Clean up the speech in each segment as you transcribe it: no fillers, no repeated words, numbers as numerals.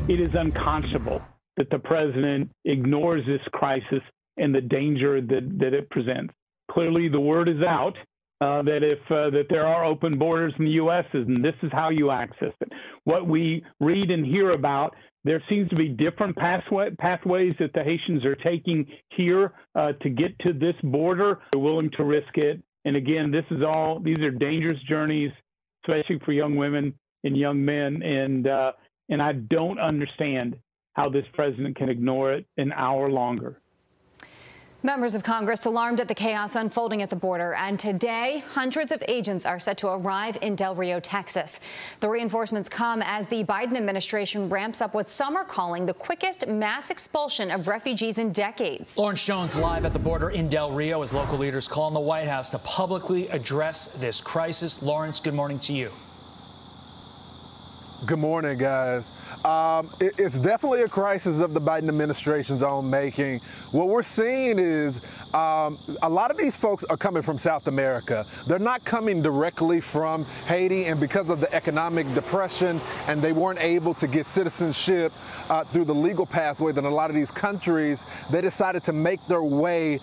It is unconscionable that the president ignores this crisis and the danger that it presents. Clearly, the word is out that there are open borders in the U.S., and this is how you access it. What we read and hear about, there seems to be different pathways that the Haitians are taking here to get to this border. They're willing to risk it. And again, these are dangerous journeys, especially for young women and young men. And I don't understand how this president can ignore it an hour longer. Members of Congress alarmed at the chaos unfolding at the border, and today hundreds of agents are set to arrive in Del Rio, Texas. The reinforcements come as the Biden administration ramps up what some are calling the quickest mass expulsion of refugees in decades. Lawrence Jones live at the border in Del Rio as local leaders call on the White House to publicly address this crisis. Lawrence, good morning to you. Good morning, guys. It's definitely a crisis of the Biden administration's own making. What we're seeing is a lot of these folks are coming from South America. They're not coming directly from Haiti, and because of the economic depression and they weren't able to get citizenship through the legal pathway in a lot of these countries, they decided to make their way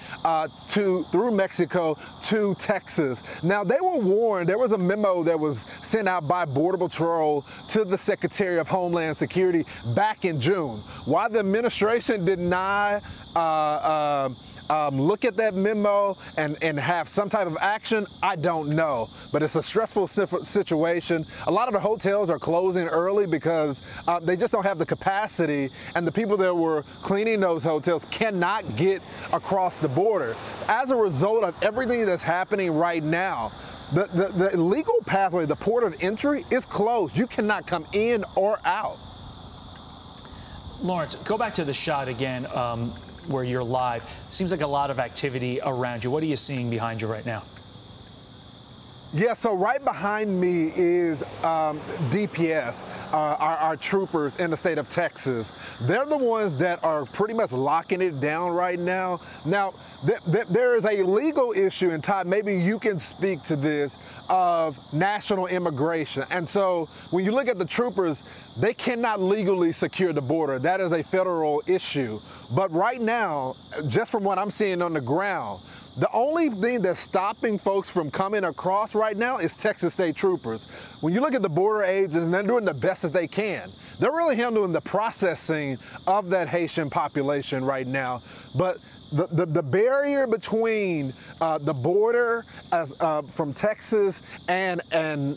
through Mexico to Texas. Now, they were warned. There was a memo that was sent out by Border Patrol to the Secretary of Homeland Security back in June. Why the administration did not look at that memo and have some type of action, I don't know. But it's a stressful situation. A lot of the hotels are closing early because they just don't have the capacity, and the people that were cleaning those hotels cannot get across the border. As a result of everything that's happening right now, the legal pathway, the port of entry, is closed. You cannot come in or out. Lawrence, go back to the shot again where you're live. Seems like a lot of activity around you. What are you seeing behind you right now? Yeah, so right behind me is DPS, our troopers in the state of Texas. They're the ones that are pretty much locking it down right now. Now, there is a legal issue, and Todd, maybe you can speak to this, of national immigration. And so when you look at the troopers, they cannot legally secure the border. That is a federal issue. But right now, just from what I'm seeing on the ground, the only thing that's stopping folks from coming across right now is Texas State Troopers. When you look at the border agents, and they're doing the best that they can. They're really handling the processing of that Haitian population right now. But the barrier between the border from Texas and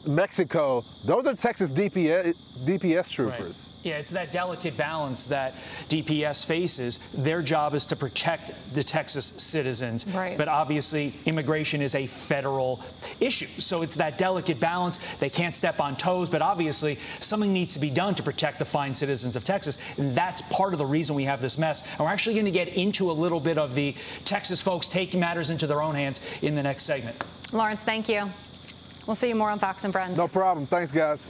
Mexico, those are Texas DPS troopers. Right. Yeah, it's that delicate balance that DPS faces. Their job is to protect the Texas citizens. Right. But obviously, immigration is a federal issue. So it's that delicate balance. They can't step on toes, but obviously something needs to be done to protect the fine citizens of Texas. And that's part of the reason we have this mess. And we're actually going to get into a little bit of the Texas folks taking matters into their own hands in the next segment. Lawrence, thank you. We'll see you more on Fox and Friends. No problem. Thanks, guys.